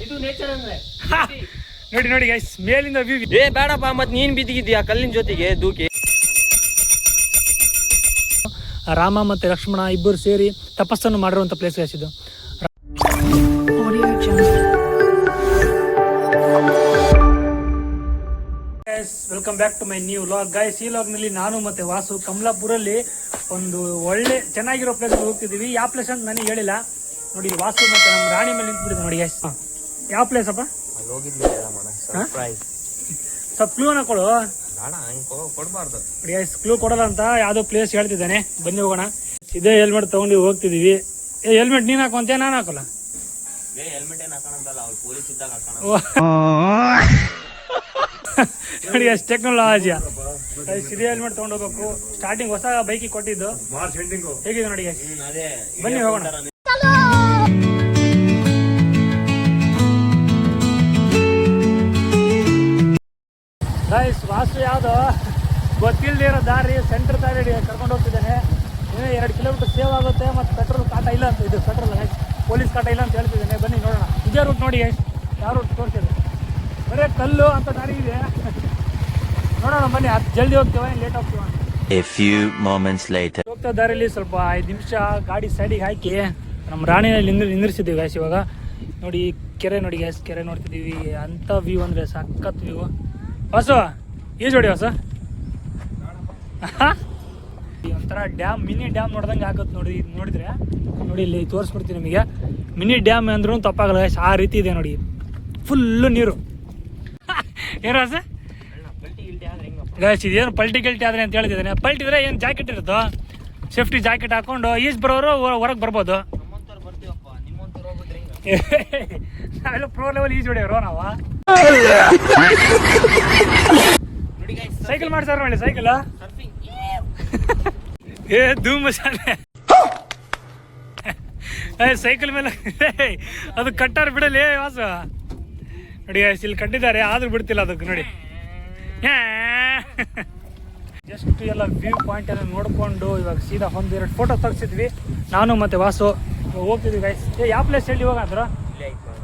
ಇದು ನೇಚರ್ ಅಂದ್ರೆ ನೋಡಿ ನೋಡಿ ಗೈಸ್ ಮೇಲಿಂದ ವ್ಯೂ. ಬೇಡಪ್ಪ ಮತ್ ನೀನ್ ಬಿದ್ದಿದ್ಯಾ ಕಲ್ಲಿನ ಜೊತೆಗೆ ದೂಕಿ. ರಾಮ ಮತ್ತೆ ಲಕ್ಷ್ಮಣ ಇಬ್ಬರು ಸೇರಿ ತಪಸ್ಸನ್ನು ಮಾಡಿರುವಂತ ಪ್ಲೇಸ್ ಗೈಸ್ ಇದು. Welcome back to my new vlog guys. ಈ ವ್ಲಾಗ್ ನಲ್ಲಿ ನಾನು ಮತ್ತೆ ವಾಸು ಕಮಲಾಪುರಲ್ಲಿ ಒಂದು ಒಳ್ಳೆ ಚೆನ್ನಾಗಿರೋ ಪ್ಲೇಸ್ ಹೋಗ್ತಿದೀವಿ. ಯಾವ ಪ್ಲೇಸ್ ಅಂತ ನನಗೆ ಹೇಳಿಲ್ಲ. ನೋಡಿ ವಾಸು ಮತ್ತೆ ನಮ್ಮ ರಾಣಿ ಮೇಲೆ ನಿಂತ್ಬಿಟ್ಟಿದೆ ನೋಡಿ ಗೈಸ್. ಯಾವ ಪ್ಲೇಸ್ ಅಪ್ಪ? ಸ್ವಲ್ಪ ಕ್ಲೂ ಅನ್ನ ಕೊಡು. ಕೊಡ್ಬಾರ್ದು ಕ್ಲೂ ಕೊಡಲ್ಲ ಅಂತ ಯಾವ್ದೋ ಪ್ಲೇಸ್ ಹೇಳ್ತಿದ್ದಾನೆ. ಬನ್ನಿ ಹೋಗೋಣ. ಇದೇ ಹೆಲ್ಮೆಟ್ ತಗೊಂಡು ಹೋಗ್ತಿದೀವಿ. ಹೆಲ್ಮೆಟ್ ನೀನ್ ಹಾಕುವಂತೆ ನಾನು ಹಾಕೋಲ್ಲ. ನೋಡಿ ಎಷ್ಟು ಟೆಕ್ನಾಲಜಿಯಾ. ಇದೇ ಹೆಲ್ಮೆಟ್ ತಗೊಂಡು ಹೋಗ್ಬೇಕು. ಸ್ಟಾರ್ಟಿಂಗ್ ಹೊಸ ಬೈಕಿಗೆ ಕೊಟ್ಟಿದ್ದು ಹೇಗಿದೆ ನೋಡಿ. ಬನ್ನಿ ಹೋಗೋಣ. ಗೈಸ್ ವಾಸು ಯಾವ್ದು ಗೊತ್ತಿಲ್ಲದಿರೋ ದಾರಿ ಸೆಂಟ್ರ್ ದಾರಿ ಕರ್ಕೊಂಡು ಹೋಗ್ತಿದ್ದಾನೆ. ಇನ್ನೂ 2 ಕಿಲೋಮೀಟರ್ ಸೇವ್ ಆಗುತ್ತೆ ಮತ್ತು ಪೆಟ್ರೋಲ್ ಕಾಟ ಇಲ್ಲ ಅಂತ. ಇದು ಪೆಟ್ರೋಲ್ ಪೊಲೀಸ್ ಕಾಟ ಇಲ್ಲ ಅಂತ ಹೇಳ್ತಿದ್ದಾನೆ. ಬನ್ನಿ ನೋಡೋಣ. ಇದೇ ರೂಟ್ ನೋಡಿ ಗೈಸ್. ಯಾವ ರೂಟ್ ತೋರಿಸಿದೆ? ಬರೀ ಕಲ್ಲು ಅಂತ ದಾರಿ ಇದೆ. ನೋಡೋಣ ಬನ್ನಿ. ಅದು ಜಲ್ದಿ ಹೋಗ್ತೇವೆ ಲೇಟ್ ಹೋಗ್ತೀವ. ಹೋಗ್ತಾ ದಾರಿಯಲ್ಲಿ ಸ್ವಲ್ಪ 5 ನಿಮಿಷ ಗಾಡಿ ಸೈಡಿಗೆ ಹಾಕಿ ನಮ್ಮ ರಾಣಿಯಲ್ಲಿ ನಿಂದಿರ್ಸಿದ್ದೀವಿ ಗೈಸ್. ಇವಾಗ ನೋಡಿ ಕೆರೆ ನೋಡಿ ಗೈಸ್. ಕೆರೆ ನೋಡ್ತಿದ್ದೀವಿ. ಅಂಥ ವ್ಯೂ ಅಂದರೆ ಸಖತ್ ವ್ಯೂ. ಹೊಸ ಈಜು ಹೊಡಿ ಹೊಸ. ಒಂಥರ ಡ್ಯಾಮ್, ಮಿನಿ ಡ್ಯಾಮ್ ನೋಡ್ದಂಗೆ ಆಗುತ್ತೆ ನೋಡಿ. ನೋಡಿದ್ರೆ ನೋಡಿ ಇಲ್ಲಿ ತೋರಿಸ್ಬಿಡ್ತೀನಿ ನಿಮಗೆ. ಮಿನಿ ಡ್ಯಾಮ್ ಅಂದ್ರೂ ತಪ್ಪಾಗಲ್ಲ ಗೈಸ್. ಆ ರೀತಿ ಇದೆ ನೋಡಿ. ಫುಲ್ಲು ನೀರು. ಏನು ಹೊಸ ಗೈಸ್ ಇದೇನು ಪಲ್ಟಿ ಗಿಲ್ಟಿ ಆದರೆ ಅಂತ ಹೇಳ್ತಿದ್ದಾನೆ. ಪಲ್ಟಿದ್ರೆ ಏನು ಜಾಕೆಟ್ ಇರುತ್ತೋ, ಸೇಫ್ಟಿ ಜಾಕೆಟ್ ಹಾಕೊಂಡು ಈಜು ಬರೋರು ಹೊರಗೆ ಬರ್ಬೋದು. ನಾವೆಲ್ಲ ಪ್ರೋ ಲೆವೆಲ್ ಈಜು ಹೊಡೆಯವರು ನಾವು. ಸೈಕಲ್ ಮಾಡ್ಸಾರ ನೋಡಿ. ಸೈಕಲ್ ಧೂಮ್ ಶಾಲೆ. ಸೈಕಲ್ ಮೇಲೆ ಅದು ಕಟ್ಟಾರ ಬಿಡಲಿ ವಾಸ. ನೋಡಿ ಇಲ್ಲಿ ಕಟ್ಟಿದ್ದಾರೆ ಆದ್ರೂ ಬಿಡ್ತಿಲ್ಲ ಅದಕ್ಕೆ ನೋಡಿ. ಜಸ್ಟ್ ಎಲ್ಲ ವ್ಯೂ ಪಾಯಿಂಟ್ ಎಲ್ಲ ನೋಡ್ಕೊಂಡು ಇವಾಗ ಸೀದಾ 1-2 ಫೋಟೋ ತೆಗ್ಸಿದ್ವಿ ನಾನು ಮತ್ತೆ ವಾಸು. ಹೋಗ್ತಿದ್ವಿ ಗೈಸ್. ಯಾವ ಪ್ಲೇಸ್ ಹೇಳಿ ಇವಾಗ ಅಂದ್ರ?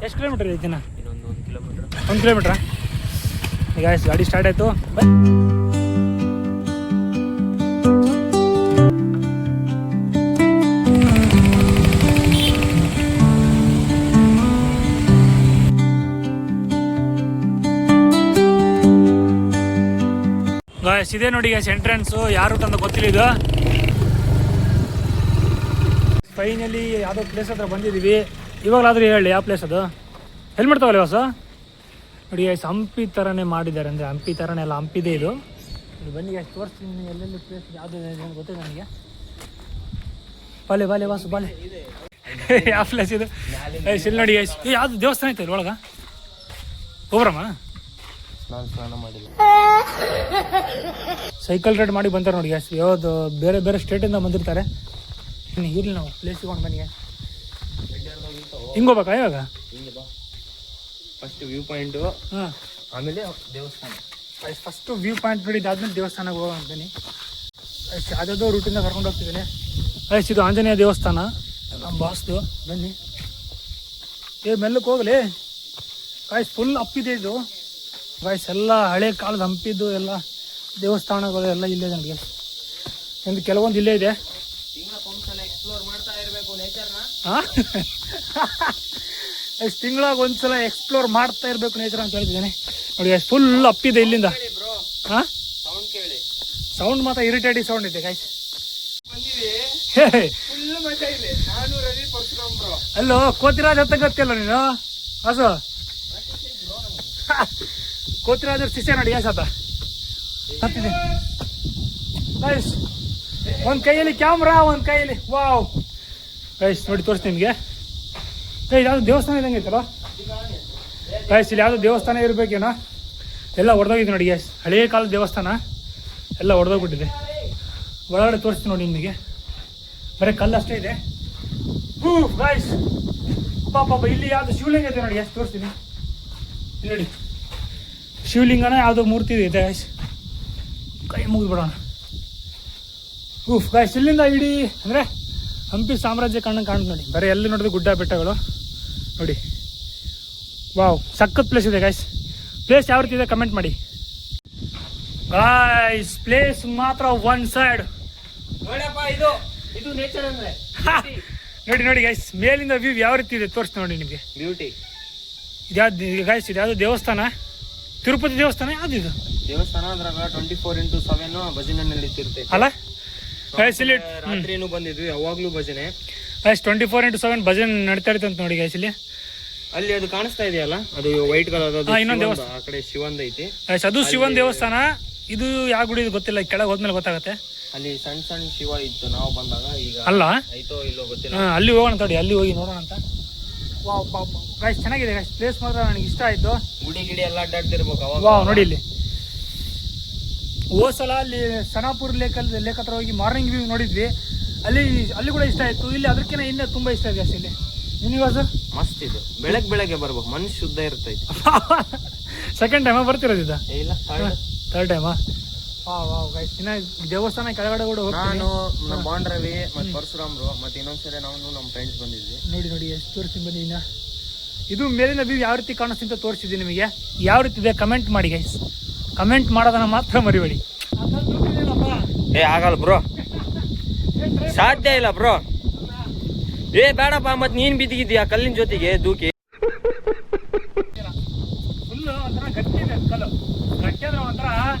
ಎಷ್ಟು ಕಿಲೋಮೀಟರ್ ಇದೆ ದಿನ? 1 ಕಿಲೋಮೀಟ್ರಾ? ಈಗ ಗಾಡಿ ಸ್ಟಾರ್ಟ್ ಆಯಿತು. ಗಾಯ್ಸ್ ಇದೆ ನೋಡಿ ಗೈಸ್ ಎಂಟ್ರೆನ್ಸು. ಯಾವ ರೂಟ್ ಅಂತ ಗೊತ್ತಿಲ್ಲ ಇದು. ಫೈನಲಿ ಯಾವುದೋ ಪ್ಲೇಸ್ ಹತ್ರ ಬಂದಿದ್ದೀವಿ. ಇವಾಗಲಾದ್ರೂ ಹೇಳಿ ಯಾವ ಪ್ಲೇಸ್ ಅದು? ಹೆಲ್ಮೆಟ್ ತಗೊಳ್ಳಿ ಹೊಸ. ನೋಡಿ ಗೈಸ್ ಹಂಪಿ ಥರನೇ ಮಾಡಿದ್ದಾರೆ. ಅಂದರೆ ಹಂಪಿ ಥರನೇ ಎಲ್ಲ ಹಂಪಿದೆ ಇದು. ಬನ್ನಿ ಗೈಸ್ ತೋರಿಸ್ತೀನಿ ಎಲ್ಲೆಲ್ಲಿ ಪ್ಲೇಸ್ ಯಾವುದು ಗೊತ್ತಿದೆ ನನಗೆ. ಬಾಲೆ ಬಾಲೆ ವಾಸು ಬಾಲೆ. ಯಾವ ಪ್ಲೇಸ್ ಇದು ಗೈಸ್? ಇಲ್ಲಿ ನೋಡಿ ಗೈಸ್. ಯಾವುದು ದೇವಸ್ಥಾನ ಐತೆ ಇಲ್ಲಿ ಒಳಗೆ? ಹೋಗ್ರಮ್ಮ. ಸೈಕಲ್ ರೈಡ್ ಮಾಡಿ ಬಂತಾರೆ ನೋಡಿ ಗೈಸ್. ಯಾವ್ದು ಬೇರೆ ಬೇರೆ ಸ್ಟೇಟಿಂದ ಬಂದಿರ್ತಾರೆ. ಇರ್ಲಿ ನಾವು ಪ್ಲೇಸ್ ತಗೊಂಡು ಬನ್ನಿ. ಹಿಂಗೆ ಹೋಗ್ಬೇಕಾ ಇವಾಗ? ಫಸ್ಟ್ ವ್ಯೂ ಪಾಯಿಂಟ್, ಆಮೇಲೆ ದೇವಸ್ಥಾನ. ಫಸ್ಟ್ ವ್ಯೂ ಪಾಯಿಂಟ್ ನೋಡಿ, ಇದಾದ್ಮೇಲೆ ದೇವಸ್ಥಾನಕ್ಕೆ ಹೋಗೋಣ ಬನ್ನಿ. ಯಾವುದೋ ರೂಟಿಂದ ಕರ್ಕೊಂಡು ಹೋಗ್ತಿದ್ದೀನಿ. ಇದು ಆಂಜನೇಯ ದೇವಸ್ಥಾನ ನಮ್ಮ ಬಾಸ್ದು. ಬನ್ನಿ ಮೆಲ್ಲಕ್ಕೆ ಹೋಗಲಿ ಗಾಯ್ಸ್. ಫುಲ್ ಅಪ್ಪಿದೆ ಇದು ಗಾಯ್ಸ್. ಎಲ್ಲ ಹಳೆ ಕಾಲದ ಹಂಪಿದ್ದು ಎಲ್ಲ ದೇವಸ್ಥಾನಗಳು ಎಲ್ಲ ಇಲ್ಲೇ ಇದೆ ನನಗೆ. ಒಂದು ಕೆಲವೊಂದು ಇಲ್ಲೇ ಇದೆ. ತಿಂಗಳಾಗ ಒಂದ್ಸಲ ಎಕ್ಸ್ಪ್ಲೋರ್ ಮಾಡ್ತಾ ಇರಬೇಕು ನೇಚರ್ ಅಂತ ಹೇಳ್ತಿದ್ದೇನೆ ನೋಡಿ. ಫುಲ್ ಅಪ್ಪಿದೆ ಇಲ್ಲಿಂದ. ಹಾಂ ಸೌಂಡ್ ಮಾತ್ರ ಇರಿಟೇಟಿಂಗ್ ಸೌಂಡ್ ಇದೆ ಗಾಯ್ಸ್. ಅಲ್ಲೋ ಕೋತಿರಾಜ್ ಅಂತ ಗೊತ್ತಿಲ್ಲ ನೀನು ಹಸು. ಕೋತಿರಾಜ್ ಶಿಷ್ಯ ನೋಡಿ ಗೈಸ್. ಆತ ಗೈಸ್ ಒಂದು ಕೈಯಲ್ಲಿ ಕ್ಯಾಮ್ರಾ, ಒಂದು ಕೈಯಲ್ಲಿ ವಾವ್ ಗೈಸ್. ನೋಡಿ ತೋರಿಸ್ತೀನಿ ನಿಮಗೆ. ಯಾವ್ದು ದೇವಸ್ಥಾನ ಇದ್ದಂಗೆ ಐತಲ್ಲ ಗೈಸ್. ಇಲ್ಲಿ ಯಾವ್ದು ದೇವಸ್ಥಾನ ಇರಬೇಕೇನೋ. ಎಲ್ಲ ಹೊಡೆದೋಗಿದೆ ನೋಡಿ ಗೈಸ್. ಹಳೇ ಕಾಲದ ದೇವಸ್ಥಾನ ಎಲ್ಲ ಹೊಡೆದೋಗ್ಬಿಟ್ಟಿದೆ. ಒಳಗಡೆ ತೋರಿಸ್ತೀನಿ ನೋಡಿ ನಿಮಗೆ. ಬರೀ ಕಲ್ಲು ಅಷ್ಟೇ ಇದೆ ಗೈಸ್. ಪಾಪ ಇಲ್ಲಿ ಯಾವ್ದು ಶಿವಲಿಂಗ ಇದೆ ನೋಡಿ ಗೈಸ್. ತೋರಿಸ್ತೀನಿ ಇಲ್ಲಿ ನೋಡಿ. ಶಿವಲಿಂಗನ ಯಾವುದೋ ಮೂರ್ತಿ ಇದೆ ಗೈಸ್. ಕೈ ಮುಗಿದ್ಬಿಡೋಣ. ಗೈಸ್ ಇಲ್ಲಿಂದ ಇಡೀ ಅಂದರೆ ಹಂಪಿ ಸಾಮ್ರಾಜ್ಯ ಕಾಣಂಗೆ ಕಾಣುತ್ತೆ ನೋಡಿ. ಬರೀ ಎಲ್ಲಿ ನೋಡಿದ್ರೆ ಗುಡ್ಡ ಬೆಟ್ಟಗಳು ನೋಡಿ. ವಾವ್, ಸಖತ್ ಪ್ಲೇಸ್ ಇದೆ ಗೈಸ್. ಪ್ಲೇಸ್ ಯಾವ ರೀತಿ ಇದೆ ಕಮೆಂಟ್ ಮಾಡಿ ಗೈಸ್. ಪ್ಲೇಸ್ ಮಾತ್ರ ಒನ್ ಸೈಡ್ ನೋಡಪ್ಪ, ಇದು ನೇಚರ್ ಅಂದ್ರೆ ನೋಡಿ ನೋಡಿ ಗೈಸ್, ಮೇಲಿಂದ ವ್ಯೂ ಯಾವ ರೀತಿ ಇದೆ ತೋರಿಸ್ತೀನಿ ನೋಡಿ ನಿಮಗೆ. ಬ್ಯೂಟಿ. ಇದ್ಯಾವ್ದು ಗೈಸ್, ಇದ್ಯಾವುದು ದೇವಸ್ಥಾನ? ತಿರುಪತಿ ದೇವಸ್ಥಾನ ಯಾವ್ದು ಇದು? ದೇವಸ್ಥಾನ ಅದ್ರಾಗ 24x7 ಭಜನೆ ನಡೀತಿರುತ್ತೆ ಅಲ್ಲ ಗೈಸ್. ಇಲ್ಲಿ ರಾತ್ರಿನೂ ಬಂದಿದ್ವಿ, ಯಾವಾಗ್ಲೂ ಭಜನೆ. ಗೈಸ್ 24x7 ಭಜನೆ ನಡೀತಾ ಇರುತ್ತೆ ಅಂತ ನೋಡಿ ಗೈಸ್. ಇಲ್ಲಿ ಅಲ್ಲಿ ಅದು ಕಾಣಿಸ್ತಾ ಇದೆಯಲ್ಲ, ಅದು ವೈಟ್ ಕಲರ್, ಇನ್ನೊಂದು ದೇವಸ್ಥಾನ ಆ ಕಡೆ ಶಿವಂದ ಐತಿ ಗೈಸ್. ಅದು ಶಿವನ್ ದೇವಸ್ಥಾನ. ಇದು ಯಾವ ಗುಡಿ ಗೊತ್ತಿಲ್ಲ, ಕೆಳಗೆ ಹೋದ್ಮೇಲೆ ಗೊತ್ತಾಗತ್ತೆ. ಅಲ್ಲಿ ಸಣ್ಣ ಸಣ್ಣ ಶಿವ ಇತ್ತು ನಾವು ಬಂದಾಗ. ಈಗ ಅಲ್ಲ ಆಯ್ತೋ ಇಲ್ಲೋ ಗೊತ್ತಿಲ್ಲ. ಅಲ್ಲಿ ಹೋಗೋಣ ತಡಿ, ಅಲ್ಲಿ ಹೋಗಿ ನೋಡೋಣ ಅಂತ. ವಾವ್ ಗೈಸ್, ಚೆನ್ನಾಗಿದೆ ಗೈಸ್. ಪ್ಲೇಸ್ ಮಾತ್ರ ನನಗೆ ಇಷ್ಟ ಆಯ್ತು. ಗುಡಿ ಗಿಡಿ ಎಲ್ಲ ಅಡ್ಡಾಡ್ತಿರ್ಬೇಕು ಅವಾಗ. ವಾವ್ ನೋಡಿ ಇಲ್ಲಿ. ಹೋದ್ ಸಲ ಅಲ್ಲಿ ಸನಾಪುರ್ ಲೇಕ್ ಹತ್ರ ಹೋಗಿ ಮಾರ್ನಿಂಗ್ ವ್ಯೂ ನೋಡಿದ್ವಿ. ಅಲ್ಲಿ ಕೂಡ ಇಷ್ಟ ಆಯ್ತು. ಇಲ್ಲಿ ಅದಕ್ಕಿಂತ ಇನ್ನೂ ತುಂಬಾ ಇಷ್ಟ ಇದೆ ಅಷ್ಟೇ. ಇಲ್ಲಿ ನಿನಗಾಸ ಮಸ್ತ್ ಇದು. ಬೆಳಗ್ಗೆ ಬರ್ಬೇಕು, ಮನಸ್ಸು ಶುದ್ಧ ಇರ್ತೈತಿ. ಸೆಕೆಂಡ್ ಟೈಮಾ ಬರ್ತಿರೋದಿದ್ದ? ಇಲ್ಲ, ಥರ್ಡ್ ಟೈಮಾ? ವಾವ್ ಗೈಸ್, ಇನ್ನ ದೇವಸ್ಥಾನ ಕೆಳಗಡೆ ಕೂಡ ಹೋಗ್ತೀನಿ. ನಾನು ನಮ್ಮ ಬಾಂಡ್ ರವಿ ಮತ್ತೆ ಪರಶುರಾಮ್ರು ಮತ್ತೆ ಇನ್ನೊಂದ್ಸರಿ ನಾವು ನಮ್ಮ ಫ್ರೆಂಡ್ಸ್ ಬಂದಿದ್ವಿ. ನೋಡಿ ಎಷ್ಟು ತೋರಿಸ್ತೀನಿ ಬನ್ನಿ. ಇನ್ನ ಇದು ಮೇಲಿನ ವ್ಯೂ ಯಾವ ರೀತಿ ಕಾಣಿಸ್ತೀನಿ ಅಂತ ತೋರಿಸಿದ್ದೀನಿ ನಿಮಗೆ. ಯಾವ ರೀತಿ ಇದೆ ಕಮೆಂಟ್ ಮಾಡಿ ಗೈಸ್. ಕಮೆಂಟ್ ಮಾಡೋದನ್ನ ಮಾತ್ರ ಮರಿಬೇಡಿ. ಆಗಲ್ಲ ಬ್ರೋ, ಸಾಧ್ಯ ಇಲ್ಲ ಬ್ರೋ. ಬೇಡಪ್ಪ, ಮತ್ ನೀನ್ ಬಿದ್ದಿದ್ಯಾ ಕಲ್ಲಿನ ಜೊತೆಗೆ ದೂಕಿ. ಫುಲ್ ಒಂಥರ ಗಟ್ಟಿ ಇದೆ ಕಲ್ಲು. ಗಟ್ಟಿ ಅಂದ್ರೆ ಒಂಥರ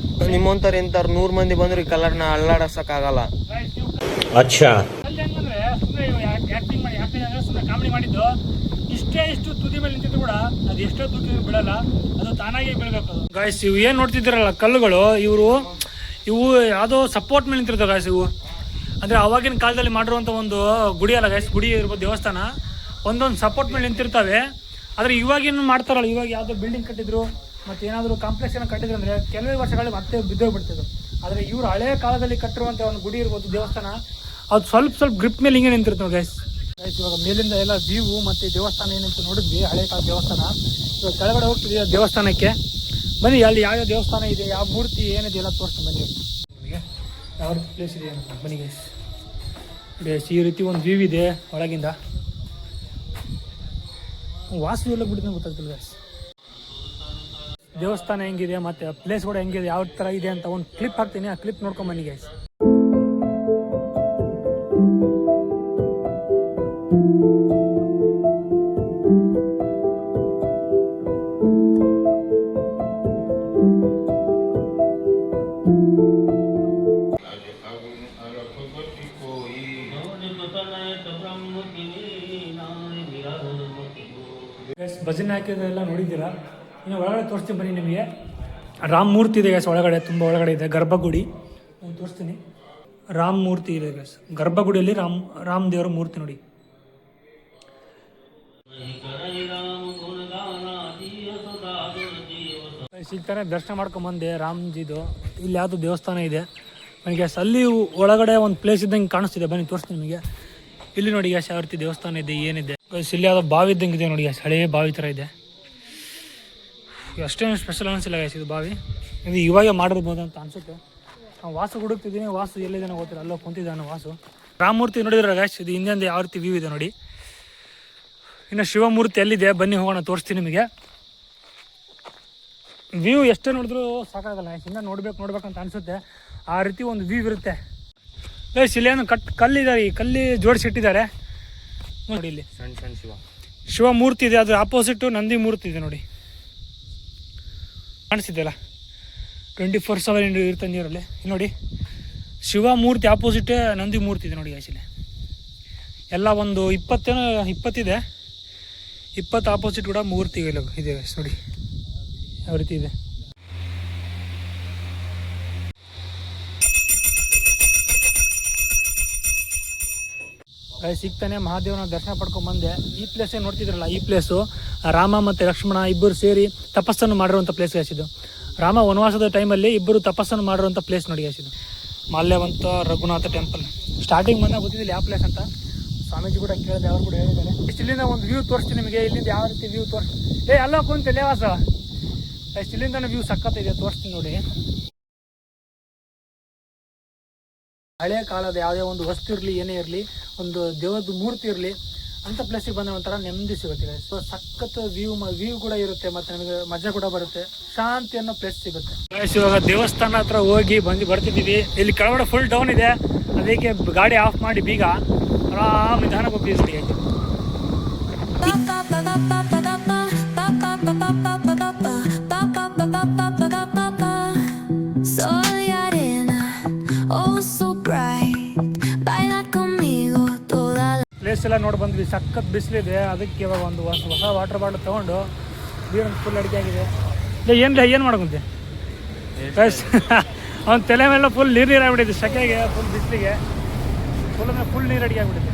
ನಿಮ್ಮಂತರ ಎಂತಾರ 100 ಮಂದಿ ಬಂದ್ರು ಈ ಕಲರ್ನ ಅಲ್ಲಾಡಸಕ್ ಆಗಲ್ಲ. ಅಚ್ಚಾ, ಅಲ್ಲಿ ಹೆಂಗಂದ್ರೆ ಸುಮ್ಮನೆ ಆಕ್ಟಿಂಗ್ ಮಾಡಿ ಅಂದ್ರೆ ಸುಮ್ಮನೆ ಕಾಮಿಡಿ ಮಾಡಿದ್ದು. ಇಷ್ಟು ತುದಿ ಮೇಲೆ ನಿಂತಿದ್ರು ಕೂಡ ಅದು ಎಷ್ಟೋ ದೂಕಿದ್ರು ಬಿಡಲ್ಲ, ಅದು ತಾನಾಗಿ ಬೀಳ್ಬೇಕು. ಗಾಯ್ಸ್, ಇವು ಏನ್ ನೋಡ್ತಿದ್ದೀರಲ್ಲ ಕಲ್ಲುಗಳು, ಇವು ಯಾವುದೋ ಸಪೋರ್ಟ್ ಮೇಲೆ ನಿಂತಿರ್ತಾವೆ ಗಾಯ್ಸ್. ಇವು ಅಂದ್ರೆ ಅವಾಗಿನ ಕಾಲದಲ್ಲಿ ಮಾಡಿರುವಂತ ಒಂದು ಗುಡಿ ಅಲ್ಲ ಗಾಯ್ಸ್, ಗುಡಿ ಇರ್ಬೋದು, ದೇವಸ್ಥಾನ ಒಂದೊಂದು ಸಪೋರ್ಟ್ ಮೇಲೆ ನಿಂತಿರ್ತಾವೆ. ಆದ್ರೆ ಇವಾಗೇನು ಮಾಡ್ತಾರಲ್ಲ, ಇವಾಗ ಯಾವ್ದೋ ಬಿಲ್ಡಿಂಗ್ ಕಟ್ಟಿದ್ರು ಮತ್ತೆ ಏನಾದ್ರು ಕಾಂಪ್ಲೆಕ್ಸ್ ಏನೋ ಕಟ್ಟಿದ್ರು ಅಂದ್ರೆ ಕೆಲವೇ ವರ್ಷಗಳಲ್ಲಿ ಮತ್ತೆ ಬಿದ್ದೋಗ್ಬಿಡ್ತಿದ್ರು. ಆದ್ರೆ ಇವ್ರು ಹಳೆ ಕಾಲದಲ್ಲಿ ಕಟ್ಟಿರುವಂತ ಒಂದು ಗುಡಿ ಇರ್ಬೋದು, ದೇವಸ್ಥಾನ, ಅದು ಸ್ವಲ್ಪ ಗ್ರಿಪ್ ಮೇಲೆ ಹಿಂಗೆ ನಿಂತಿರ್ತಾವೆ ಗೈಸ್. ಇವಾಗ ಮೇಲಿಂದ ಎಲ್ಲ ವ್ಯೂ ಮತ್ತೆ ದೇವಸ್ಥಾನ ಏನಂತ ನೋಡಿದ್ವಿ, ಹಳೆ ಕಾಲ ದೇವಸ್ಥಾನ. ಇವಾಗ ಕೆಳಗಡೆ ಹೋಗ್ತಿದ್ದೀವಿ ದೇವಸ್ಥಾನಕ್ಕೆ. ಬನ್ನಿ, ಅಲ್ಲಿ ಯಾವ್ಯಾವ ದೇವಸ್ಥಾನ ಇದೆ, ಯಾವ ಮೂರ್ತಿ ಏನಿದೆ ಎಲ್ಲ ತೋರಿಸ್ತೀನಿ ಬನ್ನಿ. ನಿಮಗೆ ಯಾವ ರೀತಿ ಪ್ಲೇಸ್ ಇದೆ ಅಂತ ಬನ್ನಿ ಗೈಸ್. ಈ ರೀತಿ ಒಂದು ವ್ಯೂ ಇದೆ ಒಳಗಿಂದ. ವಾಸು ಎಲ್ಲ ಬಿಡಿದ ಗೊತ್ತಾಗ್ತಿಲ್ಲ ಗೈಸ್. ದೇವಸ್ಥಾನ ಹೆಂಗಿದೆ ಮತ್ತೆ ಪ್ಲೇಸ್ ಕೂಡ ಹೆಂಗಿದೆ, ಯಾವ ಥರ ಇದೆ ಅಂತ ಒಂದು ಕ್ಲಿಪ್ ಹಾಕ್ತೀನಿ. ಆ ಕ್ಲಿಪ್ ನೋಡ್ಕೊಂಡ್ ಬನ್ನಿ ಗೈಸ್. ಭಜನೆ ಹಾಕಿದೆಲ್ಲ ನೋಡಿದ್ದೀರಾ. ಇನ್ನು ಒಳಗಡೆ ತೋರಿಸ್ತೀನಿ ಬನ್ನಿ ನಿಮಗೆ. ರಾಮ್ ಮೂರ್ತಿ ಇದೆ ಗೈಸ್ ಒಳಗಡೆ, ತುಂಬ ಒಳಗಡೆ ಇದೆ. ಗರ್ಭಗುಡಿ ನಾನು ತೋರಿಸ್ತೀನಿ. ರಾಮ್ ಮೂರ್ತಿ ಇದೆ ಗೈಸ್ ಗರ್ಭಗುಡಿಯಲ್ಲಿ. ರಾಮ್ ದೇವರ ಮೂರ್ತಿ ನೋಡಿ. ಸಿಗ್ತಾನೆ ದರ್ಶನ ಮಾಡ್ಕೊಂಬಂದೆ ರಾಮ್ಜಿದು. ಇಲ್ಲಿ ಯಾವುದು ದೇವಸ್ಥಾನ ಇದೆ ನನಗೆ ಅಲ್ಲಿ ಒಳಗಡೆ ಒಂದು ಪ್ಲೇಸ್ ಇದ್ದಂಗೆ ಕಾಣಿಸ್ತಿದೆ. ಬನ್ನಿ ತೋರಿಸ್ತೀನಿ ನಿಮಗೆ. ಇಲ್ಲಿ ನೋಡಿ ಗ್ಯಾಸ್ ಯಾವ ರೀತಿ ದೇವಸ್ಥಾನ ಇದೆ, ಏನಿದೆ. ಇಲ್ಲಿ ಯಾವುದೋ ಬಾವಿ ಇದ್ದಂಗೆ ಇದೆ ನೋಡಿ ಗ್ಯಾಸ್, ಹಳೇ ಬಾವಿ ಥರ ಇದೆ. ಅಷ್ಟೇನು ಸ್ಪೆಷಲ್ ಅನಿಸಿಲ್ಲ ಗ್ಯಾಸ್ ಇದು ಬಾವಿ. ಇದು ಇವಾಗ ಮಾಡಿರ್ಬೋದು ಅಂತ ಅನಿಸುತ್ತೆ. ನಾವು ವಾಸು ಹುಡುಕ್ತಿದ್ದೀನಿ, ವಾಸು ಎಲ್ಲಿದ್ದಾನೆ ಗೊತ್ತಿಲ್ಲ, ಅಲ್ಲೋ ಕುಂತಿದ್ದಾನೆ ವಾಸು. ರಾಮಮೂರ್ತಿ ನೋಡಿದ್ರೆ ಗ್ಯಾಸ್ ಇದು ಹಿಂದೆ ಯಾವ ರೀತಿ ವ್ಯೂ ಇದೆ ನೋಡಿ. ಇನ್ನು ಶಿವಮೂರ್ತಿ ಎಲ್ಲಿದೆ ಬನ್ನಿ ಹೋಗೋಣ, ತೋರಿಸ್ತೀನಿ ನಿಮಗೆ. ವ್ಯೂ ಎಷ್ಟೇ ನೋಡಿದ್ರು ಸಾಕಾಗಲ್ಲ ಗ್ಯಾಸ್, ಇನ್ನೂ ನೋಡ್ಬೇಕಂತ ಅನಿಸುತ್ತೆ. ಆ ರೀತಿ ಒಂದು ವ್ಯೂ ಇರುತ್ತೆ. ಇಲ್ಲೇನು ಕಲ್ಲಿದ್ದಾರೆ, ಈ ಕಲ್ಲಿ ಜೋಡಿಸಿಟ್ಟಿದ್ದಾರೆ ನೋಡಿ. ಇಲ್ಲಿ ಸಣ್ಣ ಸಣ್ಣ ಶಿವ ಮೂರ್ತಿ ಇದೆ, ಅದ್ರ ಆಪೋಸಿಟ್ ನಂದಿ ಮೂರ್ತಿ ಇದೆ ನೋಡಿ, ಕಾಣಿಸ್ತಿದೆಯಲ್ಲ. 24/7 ಇರ್ತಾನೆ ನೀರಲ್ಲಿ. ನೋಡಿ ಶಿವ ಮೂರ್ತಿ ಆಪೋಸಿಟ್ ನಂದಿ ಮೂರ್ತಿ ಇದೆ ನೋಡಿ ಆ್ಯಕ್ಚುಲಿ. ಎಲ್ಲ ಒಂದು 20 ಆಪೋಸಿಟ್ ಕೂಡ ಮೂರ್ತಿ ಇದೆ ನೋಡಿ ಯಾವ ರೀತಿ ಇದೆ. ಸಿಗ್ತಾನೆ ಮಹಾದೇವನ ದರ್ಶನ ಪಡ್ಕೊಂಡು ಬಂದೆ. ಈ ಪ್ಲೇಸ್ ಏನು ನೋಡ್ತಿದ್ರಲ್ಲ, ಈ ಪ್ಲೇಸು ರಾಮ ಮತ್ತು ಲಕ್ಷ್ಮಣ ಇಬ್ಬರು ಸೇರಿ ತಪಸ್ಸನ್ನು ಮಾಡಿರುವಂಥ ಪ್ಲೇಸ್ ಗ್ಯಾಸಿದು. ರಾಮ ವನವಾಸದ ಟೈಮಲ್ಲಿ ಇಬ್ಬರು ತಪಸ್ಸನ್ನು ಮಾಡಿರುವಂಥ ಪ್ಲೇಸ್ ನೋಡಿ ಗ್ಯಾಸಿದು. ಮಾಲ್ಯವಂತ ರಘುನಾಥ ಟೆಂಪಲ್. ಸ್ಟಾರ್ಟಿಂಗ್ ಬಂದಾಗ ಗೊತ್ತಿದ್ದಿಲ್ಲ ಯಾವ ಪ್ಲೇಸ್ ಅಂತ, ಸ್ವಾಮೀಜಿ ಕೂಡ ಕೇಳಿದೆ, ಅವ್ರು ಕೂಡ ಹೇಳಿದ್ದಾರೆ. ಇಲ್ಲಿಂದ ಒಂದು ವ್ಯೂ ತೋರಿಸ್ತೀನಿ ನಿಮಗೆ. ಇಲ್ಲಿಂದ ಯಾವ ರೀತಿ ವ್ಯೂ ಅಲ್ಲ ಕುಂತಿಲ್ಲ ವಾಸ. ಇಲ್ಲಿಂದ ವ್ಯೂ ಸಖತ್ತಿದೆ, ತೋರಿಸ್ತೀನಿ ನೋಡಿ. ಹಳೆಯ ಕಾಲದ ಯಾವುದೇ ಒಂದು ವಸ್ತು ಇರಲಿ, ಏನೇ ಇರಲಿ, ಒಂದು ದೇವದ ಮೂರ್ತಿ ಇರಲಿ, ಅಂತ ಪ್ಲೇಸಿಗೆ ಬಂದ್ರೆ ಒಂಥರ ನೆಮ್ಮದಿ ಸಿಗುತ್ತೆ. ಸೊ ಸಖತ್ ವ್ಯೂ ಕೂಡ ಇರುತ್ತೆ, ಮತ್ತೆ ನಮಗೆ ಮಜಾ ಕೂಡ ಬರುತ್ತೆ, ಶಾಂತಿ ಅನ್ನೋ ಪ್ಲೇಸ್ ಸಿಗುತ್ತೆ. ಇವಾಗ ದೇವಸ್ಥಾನ ಹತ್ರ ಹೋಗಿ ಬರ್ತಿದ್ದೀವಿ. ಇಲ್ಲಿ ಕೆಳಗಡೆ ಫುಲ್ ಡೌನ್ ಇದೆ, ಅದಕ್ಕೆ ಗಾಡಿ ಆಫ್ ಮಾಡಿ ಬೀಗ ಆರಾಮ್ ನಿಧಾನಕ್ಕೆ ಹೋಗ್ತೀವಿ. ಪ್ಲೇಸ್ ಎಲ್ಲ ನೋಡಿ ಬಂದ್ವಿ. ಸಖತ್ ಬಿಸಿಲಿದೆ, ಅದಕ್ಕೆ ಇವಾಗ ಒಂದು ಹೊಸ ವಾಟರ್ ಬಾಟಲ್ ತೊಗೊಂಡು ನೀರನ್ನು ಫುಲ್ ಅಡಿಕೆ ಆಗಿದೆ. ಏನು ಮಾಡ್ಕೊಂತೆ ಅವ್ನ ತಲೆ ಮೇಲೆ ಫುಲ್ ನೀರಾಗ್ಬಿಟ್ಟಿದೆ, ಸೆಕೆಗೆ ಫುಲ್ ಬಿಸಿಲಿಗೆ ಫುಲ್ ನೀರು ಅಡಿಗೆ ಆಗ್ಬಿಟ್ಟಿದೆ.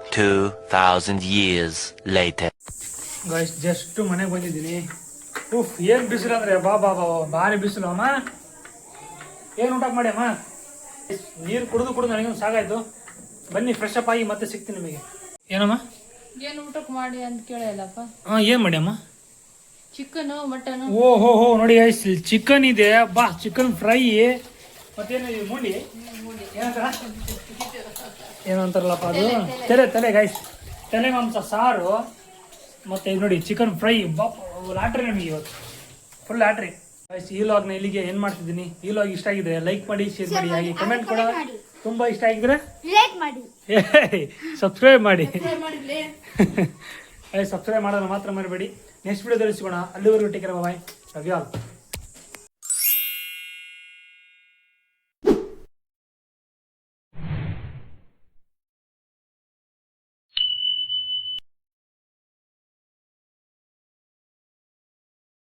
2000 years later. ಗೈಸ್ ಜಸ್ಟ್ ಮನೆಗೆ ಬಂದಿದ್ದೀನಿ. ಏನು ಬಿಸಿಲು ಅಂದರೆ ಬಾ ಭಾರಿ ಬಿಸಿಲು. ಅಮ್ಮ ಏನು ಊಟ ಮಾಡಿ ಅಮ್ಮ? ನೀರು ಕುಡಿದು ನನಗೊಂದು ಸಾಕಾಯ್ತು. ಬನ್ನಿ ಫ್ರೆಶ್ ಅಪ್ ಆಗಿ ಮತ್ತೆ ಸಿಗ್ತೀನಿ ನಿಮಗೆ. ಏನಮ್ಮ ಏನು ಊಟಕ್ಕೆ ಮಾಡಿ ಅಂತ ಕೇಳಲ್ಲಪ್ಪ. ಏನು ಮಾಡಿ ಅಮ್ಮ? Chicken mutton. ಓಹೋ ನೋಡಿ ಗೈಸ್, ಚಿಕನ್ ಇದೆ, ಬಾ ಚಿಕನ್ ಫ್ರೈ, ಮತ್ತೇನು ಮೂಡಿ ಏನು ಅಂತಾರಲ್ಲಪ್ಪ ಅದು ತಲೆ ಗೈಸ್, ತಲೆ ಮಾಂಸ ಸಾರು, ಮತ್ತೆ ಇದು ನೋಡಿ ಚಿಕನ್ ಫ್ರೈ. ಲಾಟ್ರಿ ನಮಗೆ ಇವತ್ತು ಫುಲ್ ಲಾಟ್ರಿ ಗೈಸ್. ಈ ಲಾಗ್ನ ಇಲ್ಲಿಗೆ ಏನು ಮಾಡ್ತಿದ್ದೀನಿ. ಈ ಲಾಗ್ ಇಷ್ಟ ಆಗಿದ್ರೆ ಲೈಕ್ ಮಾಡಿ, ಶೇರ್ ಮಾಡಿ, ಹಾಗೆ ಕಮೆಂಟ್ ಕೂಡ. ತುಂಬಾ ಇಷ್ಟ ಆಗಿದ್ರೆ ಸಬ್ಸ್ಕ್ರೈಬ್ ಮಾಡಿ. ಸಬ್ಸ್ಕ್ರೈಬ್ ಮಾಡೋದನ್ನ ಮಾತ್ರ ಮರಿಬೇಡಿ. ನೆಕ್ಸ್ಟ್ ವಿಡಿಯೋದಲ್ಲಿ ಸಿಗೋಣ. ಅಲ್ಲಿವರೆಗೂ take care, bye, love you all.